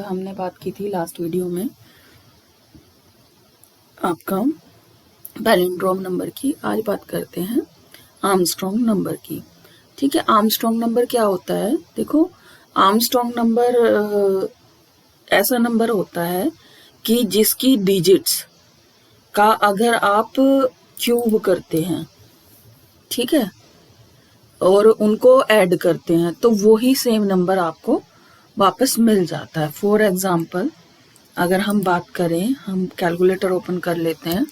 हमने बात की थी लास्ट वीडियो में आपका पैलिंड्रोम नंबर की। आज बात करते हैं आर्मस्ट्रॉन्ग नंबर की। ठीक है, आर्मस्ट्रॉन्ग नंबर क्या होता है? देखो, आर्मस्ट्रॉन्ग नंबर ऐसा नंबर होता है कि जिसकी डिजिट्स का अगर आप क्यूब करते हैं, ठीक है, और उनको ऐड करते हैं तो वो ही सेम नंबर आपको वापस मिल जाता है। फॉर एग्जाम्पल अगर हम बात करें, हम कैलकुलेटर ओपन कर लेते हैं।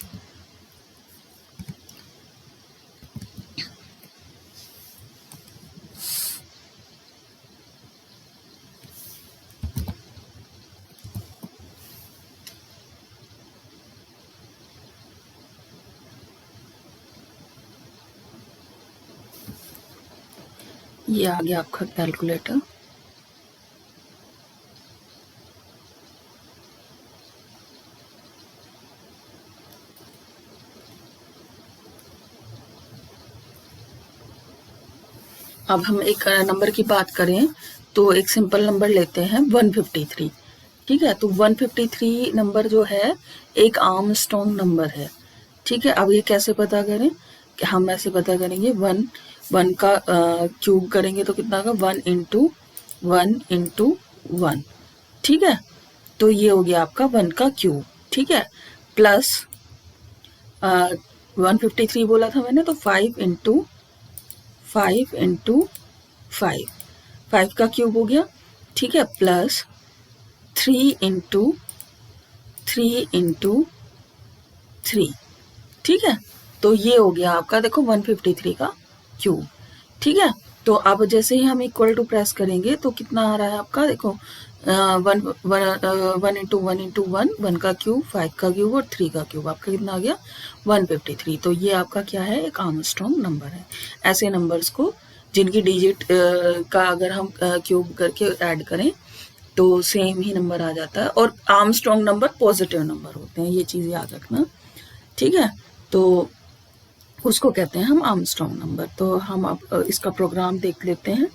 ये आ गया आपका कैलकुलेटर। अब हम एक नंबर की बात करें तो एक सिंपल नंबर लेते हैं 153। ठीक है, तो 153 नंबर जो है एक आर्मस्ट्रॉन्ग नंबर है। ठीक है, अब ये कैसे पता करें? कि हम ऐसे पता करेंगे, वन का क्यूब करेंगे तो कितना होगा? 1 × 1 × 1। ठीक है, तो ये हो गया आपका 1 का क्यूब। ठीक है, प्लस 153 बोला था मैंने, तो 5 × 5 का क्यूब हो गया। ठीक है, प्लस 3 × 3 ठीक है, तो ये हो गया आपका, देखो 153 का क्यूब। ठीक है, तो अब जैसे ही हम इक्वल टू प्रेस करेंगे तो कितना आ रहा है आपका? देखो 1 × 1 × 1 का क्यूब, 5 का क्यूब और 3 का क्यूब, आपका कितना आ गया? 153। तो ये आपका क्या है? एक आर्मस्ट्रॉन्ग नंबर है। ऐसे नंबर्स को जिनकी डिजिट का अगर हम क्यूब करके ऐड करें तो सेम ही नंबर आ जाता है। और आर्मस्ट्रॉन्ग नंबर पॉजिटिव नंबर होते हैं, ये चीज़ याद रखना। ठीक है, तो उसको कहते हैं हम आर्मस्ट्रॉन्ग नंबर। तो हम अब इसका प्रोग्राम देख लेते हैं।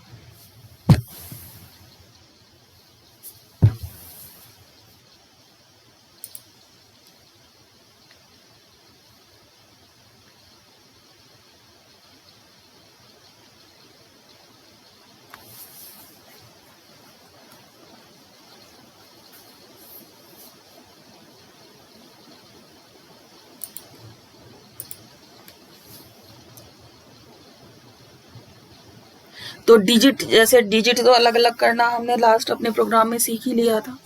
तो डिजिट, जैसे डिजिट तो अलग अलग करना हमने लास्ट अपने प्रोग्राम में सीख ही लिया था।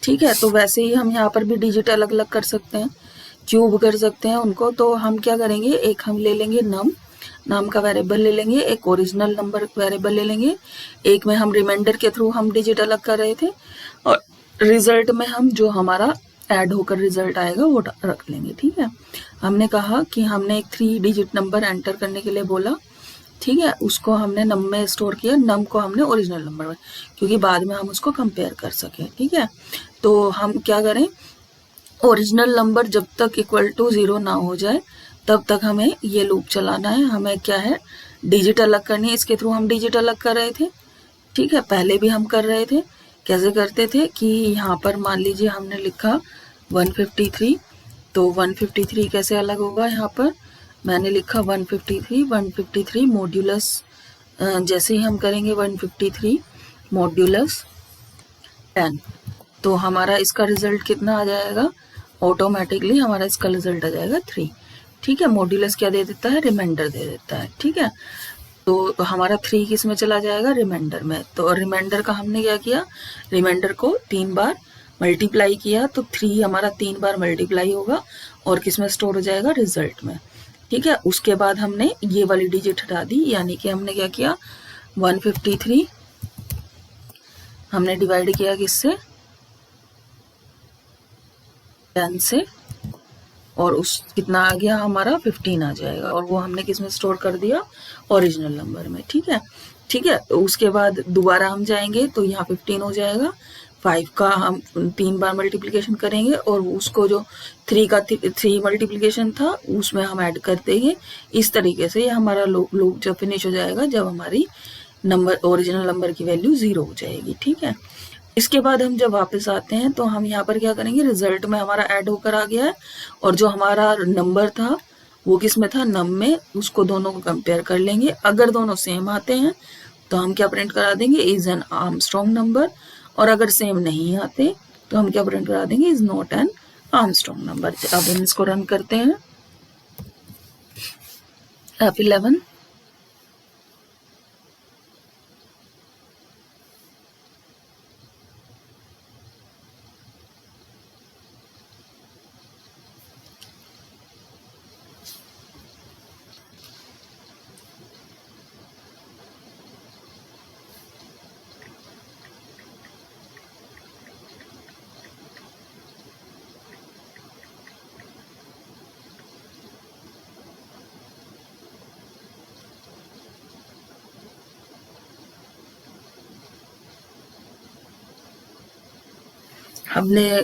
ठीक है, तो वैसे ही हम यहाँ पर भी डिजिट अलग अलग कर सकते हैं, क्यूब कर सकते हैं उनको। तो हम क्या करेंगे, एक हम ले लेंगे नाम का वेरिएबल ले लेंगे, एक ओरिजिनल नंबर वेरिएबल ले लेंगे, एक में हम रिमाइंडर के थ्रू हम डिजिट अलग कर रहे थे, और रिजल्ट में हम जो हमारा ऐड होकर रिजल्ट आएगा वो रख लेंगे। ठीक है, हमने कहा कि हमने एक 3 डिजिट नंबर एंटर करने के लिए बोला। ठीक है, उसको हमने नम में स्टोर किया, नम को हमने ओरिजिनल नंबर में, क्योंकि बाद में हम उसको कंपेयर कर सकें। ठीक है, तो हम क्या करें, ओरिजिनल नंबर जब तक इक्वल टू 0 ना हो जाए तब तक हमें ये लूप चलाना है। हमें क्या है, डिजिट अलग करनी है, इसके थ्रू हम डिजिट अलग कर रहे थे। ठीक है, पहले भी हम कर रहे थे। कैसे करते थे कि यहाँ पर मान लीजिए हमने लिखा 153, तो 153 कैसे अलग होगा? यहाँ पर मैंने लिखा 153 मॉड्यूलस, जैसे ही हम करेंगे 153 मॉड्यूलस 10, तो हमारा इसका रिजल्ट कितना आ जाएगा? ऑटोमेटिकली हमारा इसका रिजल्ट आ जाएगा 3। ठीक है, मॉड्यूलस क्या दे देता है? रिमाइंडर दे देता है। ठीक है, तो हमारा 3 किस में चला जाएगा? रिमाइंडर में। तो रिमाइंडर का हमने क्या किया, रिमाइंडर को 3 बार मल्टीप्लाई किया, तो 3 हमारा 3 बार मल्टीप्लाई होगा और किस में स्टोर हो जाएगा? रिजल्ट में। ठीक है, उसके बाद हमने ये वाली डिजिट हटा दी, यानी कि हमने क्या किया, 153 हमने डिवाइड किया किससे? 10 से, और उस कितना आ गया हमारा? 15 आ जाएगा, और वो हमने किस में स्टोर कर दिया? ओरिजिनल नंबर में। ठीक है, ठीक है, तो उसके बाद दोबारा हम जाएंगे तो यहाँ 15 हो जाएगा। 5 का हम 3 बार मल्टीप्लिकेशन करेंगे, और उसको जो 3 का 3 मल्टीप्लिकेशन था उसमें हम ऐड कर देंगे। इस तरीके से हमारा लूप जब फिनिश हो जाएगा, जब हमारी नंबर ओरिजिनल नंबर की वैल्यू 0 हो जाएगी। ठीक है, इसके बाद हम जब वापस आते हैं तो हम यहाँ पर क्या करेंगे, रिजल्ट में हमारा ऐड होकर आ गया है और जो हमारा नंबर था वो किस में था, नम में, उसको दोनों को कंपेयर कर लेंगे। अगर दोनों सेम आते हैं तो हम क्या प्रिंट करा देंगे, इज एन आर्मस्ट्रॉन्ग नंबर, और अगर सेम नहीं आते तो हम क्या प्रिंट करा देंगे, is not an Armstrong number. अब हम इसको रन करते हैं। F11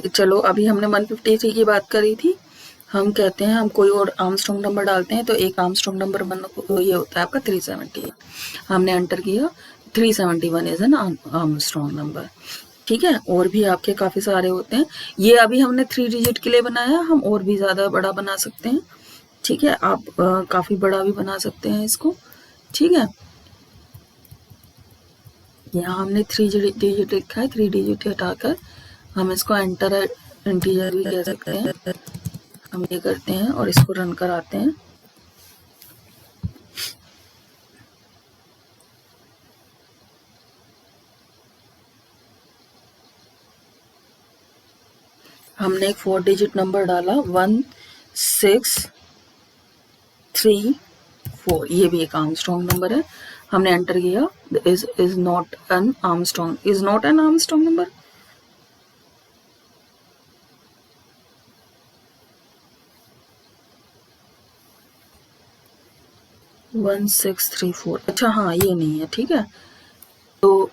चलो अभी हमने 153 की बात करी थी। हम कहते हैं हम कोई और आर्मस्ट्रॉन्ग नंबर डालते हैं तो एक आर्मस्ट्रॉन्ग नंबर ये होता है आपका 370। हमने एंटर किया 371 इज एन आर्मस्ट्रॉन्ग नंबर। ठीक है, और भी आपके काफ़ी सारे होते हैं। ये अभी हमने 3 डिजिट के लिए बनाया, हम और भी ज़्यादा बड़ा बना सकते हैं। ठीक है, आप काफ़ी बड़ा भी बना सकते हैं इसको। ठीक है, यहाँ हमने 3 डिजिट लिखा है, 3 डिजिट हटाकर हम इसको एंटर इंटीजर भी कह सकते हैं। हम ये करते हैं और इसको रन कराते हैं। हमने एक 4 डिजिट नंबर डाला 1634, ये भी एक आर्मस्ट्रॉन्ग नंबर है। हमने एंटर किया, is not an Armstrong number. One 1634, अच्छा हाँ ये नहीं है। ठीक है, तो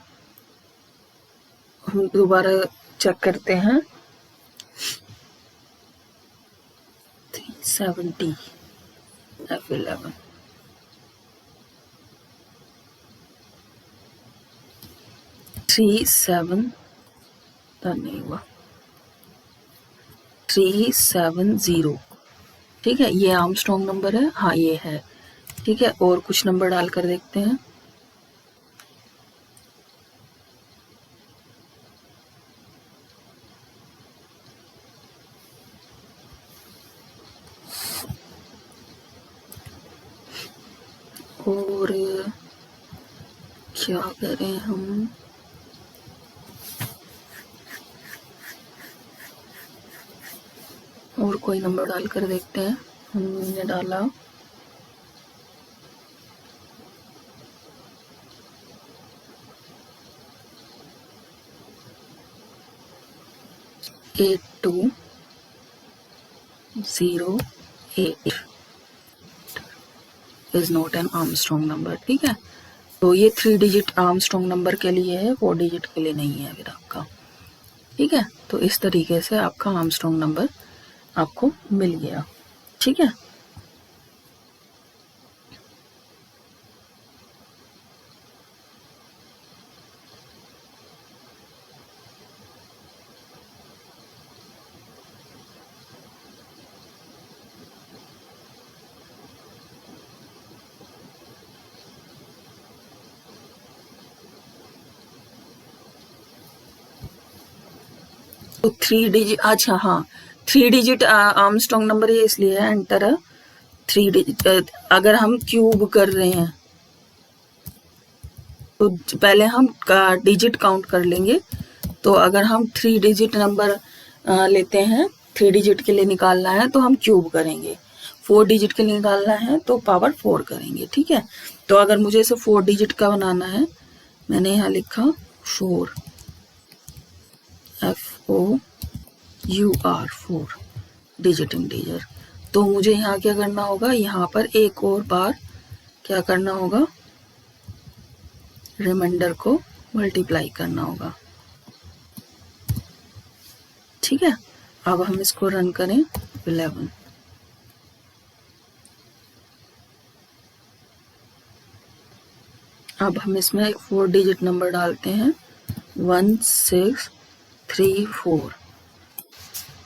हम दोबारा चेक करते हैं। 370 F11 37 नहीं हुआ 370। ठीक है, ये आर्मस्ट्रॉन्ग नंबर है, हाँ ये है। ठीक है, और कुछ नंबर डालकर देखते हैं। और क्या करें हम, और कोई नंबर डालकर देखते हैं। हमने डाला 8208 is not an Armstrong number. ठीक है, तो ये 3 डिजिट आर्मस्ट्रॉन्ग नंबर के लिए है, 4 डिजिट के लिए नहीं है फिर आपका। ठीक है, तो इस तरीके से आपका आर्मस्ट्रॉन्ग नंबर आपको मिल गया। ठीक है, तो 3 डिजिट, अच्छा हाँ 3 डिजिट आर्मस्ट्रॉन्ग नंबर ये इसलिए है, एंटर 3 डिजिट। अगर हम क्यूब कर रहे हैं तो पहले हम डिजिट काउंट कर लेंगे। तो अगर हम 3 डिजिट नंबर लेते हैं, 3 डिजिट के लिए निकालना है तो हम क्यूब करेंगे, 4 डिजिट के लिए निकालना है तो पावर 4 करेंगे। ठीक है, तो अगर मुझे इसे 4 डिजिट का बनाना है, मैंने यहाँ लिखा 4 FOUR 4 डिजिट इंटीजर। तो मुझे यहाँ क्या करना होगा, यहाँ पर एक और बार क्या करना होगा, रिमाइंडर को मल्टीप्लाई करना होगा। ठीक है, अब हम इसको रन करें 11। अब हम इसमें एक 4 डिजिट नंबर डालते हैं 1634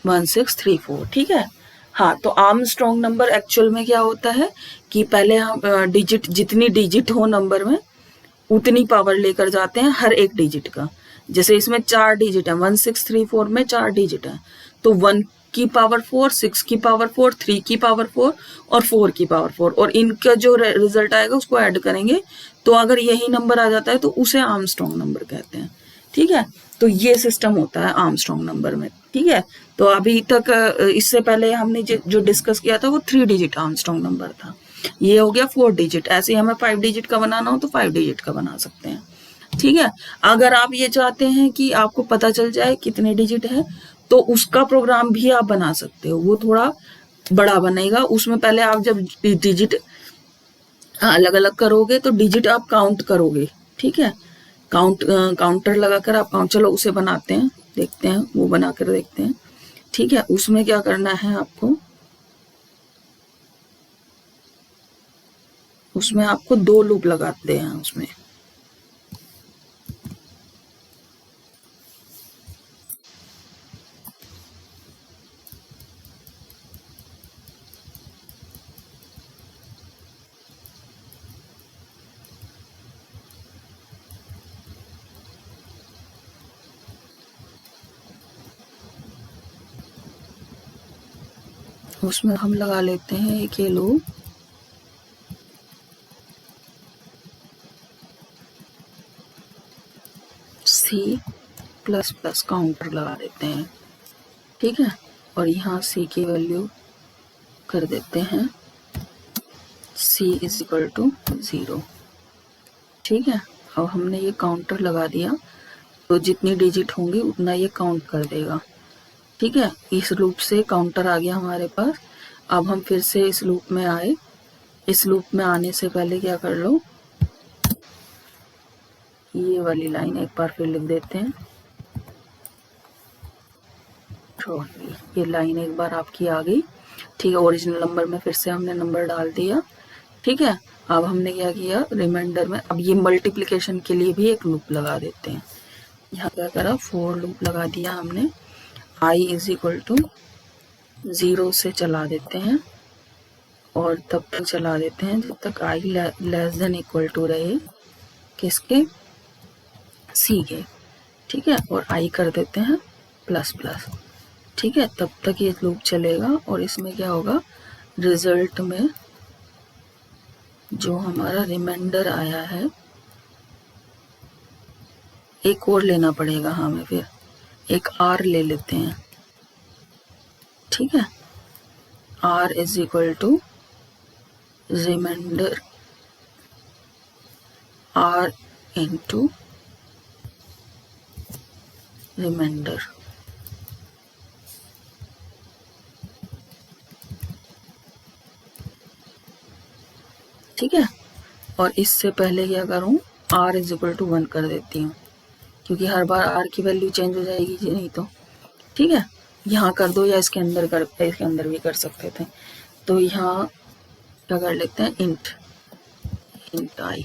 1634, ठीक है। हाँ, तो आर्मस्ट्रॉन्ग नंबर एक्चुअल में क्या होता है कि पहले हम डिजिट, जितनी डिजिट हो नंबर में उतनी पावर लेकर जाते हैं हर एक डिजिट का। जैसे इसमें 4 डिजिट है, 1634 में 4 डिजिट है, तो 1 की पावर 4, 6 की पावर 4, 3 की पावर 4 और 4 की पावर 4, और इनका जो रिजल्ट आएगा उसको ऐड करेंगे, तो अगर यही नंबर आ जाता है तो उसे आर्मस्ट्रॉन्ग नंबर कहते हैं, ठीक है। तो ये सिस्टम होता है आर्मस्ट्रॉन्ग नंबर में, ठीक है। तो अभी तक इससे पहले हमने जो डिस्कस किया था वो 3 डिजिट आर्मस्ट्रॉन्ग नंबर था, ये हो गया 4 डिजिट। ऐसे ही हमें 5 डिजिट का बनाना हो तो 5 डिजिट का बना सकते हैं, ठीक है। अगर आप ये चाहते हैं कि आपको पता चल जाए कितने डिजिट है, तो उसका प्रोग्राम भी आप बना सकते हो, वो थोड़ा बड़ा बनेगा। उसमें पहले आप जब डिजिट अलग अलग करोगे तो डिजिट आप काउंट करोगे, ठीक है। काउंटर लगाकर आप काउंट, चलो उसे बनाते हैं, देखते हैं, वो बनाकर देखते हैं, ठीक है। उसमें क्या करना है आपको, उसमें आपको 2 लूप लगाते हैं उसमें। उसमें हम लगा लेते हैं एक ये लूप, C++ काउंटर लगा देते हैं, ठीक है। और यहाँ C की वैल्यू कर देते हैं C = 0, ठीक है। अब हमने ये काउंटर लगा दिया, तो जितनी डिजिट होंगी उतना ये काउंट कर देगा, ठीक है। इस लूप से काउंटर आ गया हमारे पास। अब हम फिर से इस लूप में आए। इस लूप में आने से पहले क्या कर लो, ये वाली लाइन एक बार फिर लिख देते हैं, ये लाइन एक बार आपकी आ गई, ठीक है। ओरिजिनल नंबर में फिर से हमने नंबर डाल दिया, ठीक है। अब हमने क्या किया, रिमाइंडर में अब ये मल्टीप्लिकेशन के लिए भी एक लूप लगा देते हैं। यहाँ क्या करा, 4 लूप लगा दिया हमने। I = 0 से चला देते हैं, और तब तक चला देते हैं जब तक I <= रहे किसके, C के, ठीक है। और I कर देते हैं ++, ठीक है। तब तक ये लूप चलेगा, और इसमें क्या होगा, रिजल्ट में जो हमारा रिमाइंडर आया है, एक और लेना पड़ेगा हमें, फिर एक R ले लेते हैं, ठीक है। R = रिमाइंडर R × रिमाइंडर, ठीक है। और इससे पहले क्या करूं, R = 1 कर देती हूँ, क्योंकि हर बार R की वैल्यू चेंज हो जाएगी जी, नहीं तो, ठीक है। यहाँ कर दो या इसके अंदर भी कर सकते थे। तो यहाँ क्या कर लेते हैं, इंट I,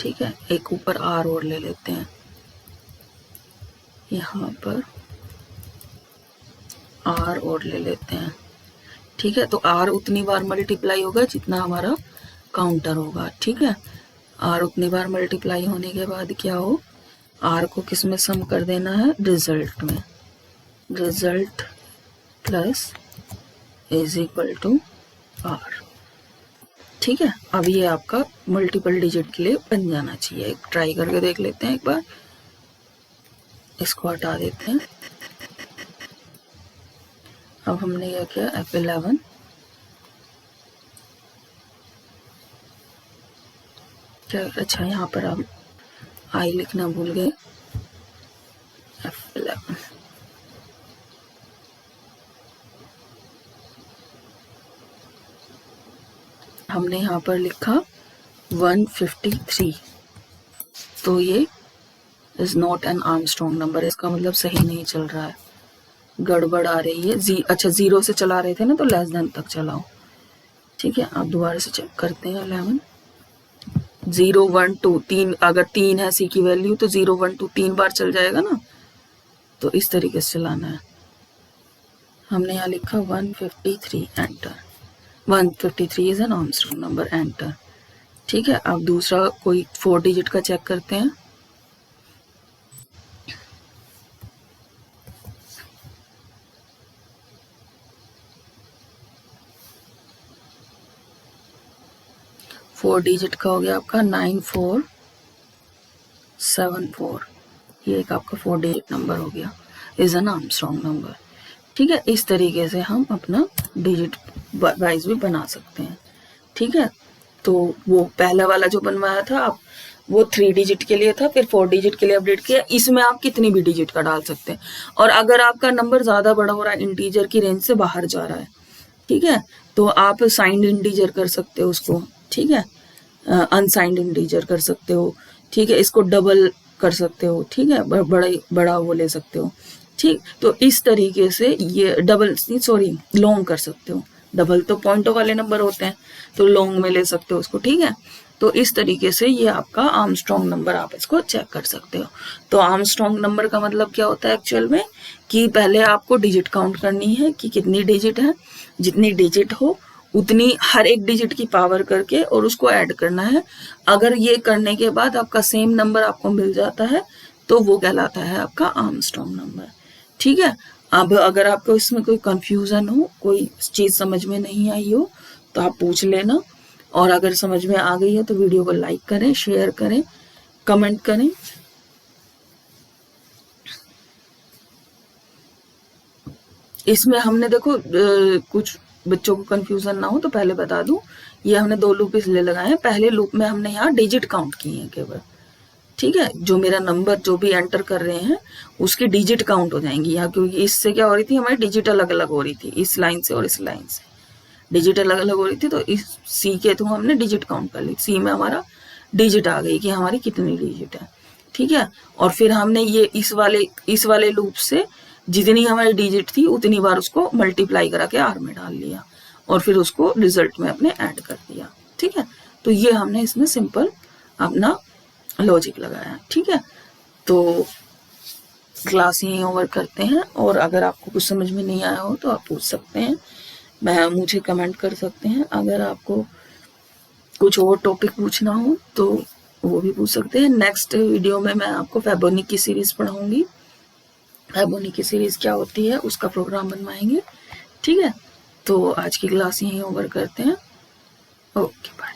ठीक है। एक ऊपर R और ले लेते हैं, यहाँ पर R और ले लेते हैं, ठीक है। तो R उतनी बार मल्टीप्लाई होगा जितना हमारा काउंटर होगा, ठीक है। R उतनी बार मल्टीप्लाई होने के बाद क्या हो, R को किस में सम कर देना है, रिजल्ट में, रिजल्ट प्लस = R, ठीक है। अब ये आपका मल्टीपल डिजिट के लिए बन जाना चाहिए। एक ट्राई करके देख लेते हैं एक बार, इसको हटा देते हैं। अब हमने क्या किया, F11 क्या, अच्छा यहाँ पर हम I लिखना भूल गए, F11, हमने यहाँ पर लिखा 153, तो ये is not an Armstrong number, इसका मतलब सही नहीं चल रहा है, गड़बड़ आ रही है। अच्छा 0 से चला रहे थे ना, तो लेस देन तक चलाओ, ठीक है। आप दोबारा से चेक करते हैं 11, 0 1 2 3, अगर 3 है सी की वैल्यू तो 0 1 2 3 बार चल जाएगा ना, तो इस तरीके से चलाना है। हमने यहाँ लिखा 153 enter, 153 is an Armstrong number, enter. ठीक है, अब दूसरा कोई 4 डिजिट का चेक करते हैं। फोर डिजिट का हो गया आपका 9474, ये एक आपका 4 डिजिट नंबर हो गया, इज एन आर्मस्ट्रांग नंबर। ठीक है, इस तरीके से हम अपना डिजिट वाइज भी बना सकते हैं। ठीक है, तो वो पहला वाला जो बनवाया था आप, वो 3 डिजिट के लिए था, फिर 4 डिजिट के लिए अपडेट किया। इसमें आप कितनी भी डिजिट का डाल सकते हैं, और अगर आपका नंबर ज्यादा बड़ा हो रहा है, इंटीजर की रेंज से बाहर जा रहा है, ठीक है, तो आप साइंड इंटीजर कर सकते हो उसको। ठीक है, अनसाइंड इंटीजर कर सकते हो। ठीक है, इसको डबल कर सकते हो। ठीक है, बड़ा वो ले सकते हो। ठीक, तो इस तरीके से ये डबल, सॉरी, लॉन्ग कर सकते हो। डबल तो पॉइंटों वाले नंबर होते हैं, तो लॉन्ग में ले सकते हो उसको। ठीक है, तो इस तरीके से ये आपका आर्मस्ट्रांग नंबर, आप इसको चेक कर सकते हो। तो आर्मस्ट्रांग नंबर का मतलब क्या होता है एक्चुअल में, कि पहले आपको डिजिट काउंट करनी है कि कितनी डिजिट है, जितनी डिजिट हो उतनी हर एक डिजिट की पावर करके और उसको ऐड करना है। अगर ये करने के बाद आपका सेम नंबर आपको मिल जाता है तो वो कहलाता है आपका आर्मस्ट्रांग नंबर। ठीक है, अब अगर आपको इसमें कोई कंफ्यूजन हो, कोई चीज समझ में नहीं आई हो, तो आप पूछ लेना, और अगर समझ में आ गई है तो वीडियो को लाइक करें, शेयर करें, कमेंट करें। इसमें हमने देखो कुछ बच्चों को कंफ्यूजन ना हो तो पहले बता दूं, ये हमने 2 लूप इसलिए लगाए हैं। पहले लूप में हमने यहाँ डिजिट काउंट किए हैं केवल। ठीक है, जो मेरा नंबर जो भी एंटर कर रहे हैं उसकी डिजिट काउंट हो जाएंगी यहाँ, क्योंकि इससे क्या हो रही थी, हमारी डिजिट अलग अलग हो रही थी, इस लाइन से और इस लाइन से डिजिट अलग अलग हो रही थी। तो इस सी के थ्रू हमने डिजिट काउंट कर ली, सी में हमारा डिजिट आ गई कि हमारी कितनी डिजिट है। ठीक है, और फिर हमने ये इस वाले लूप से जितनी हमारी डिजिट थी उतनी बार उसको मल्टीप्लाई करा के आर में डाल लिया, और फिर उसको रिजल्ट में अपने ऐड कर दिया। ठीक है, तो ये हमने इसमें सिंपल अपना लॉजिक लगाया। ठीक है, तो क्लास यहीं ओवर करते हैं, और अगर आपको कुछ समझ में नहीं आया हो तो आप पूछ सकते हैं, मुझे कमेंट कर सकते हैं। अगर आपको कुछ और टॉपिक पूछना हो तो वो भी पूछ सकते हैं। नेक्स्ट वीडियो में मैं आपको फैबोनिक की सीरीज पढ़ाऊंगी। फैबोनिक की सीरीज क्या होती है उसका प्रोग्राम बनवाएंगे। ठीक है, तो आज की क्लास यहीं ओवर करते हैं। Okay, bye.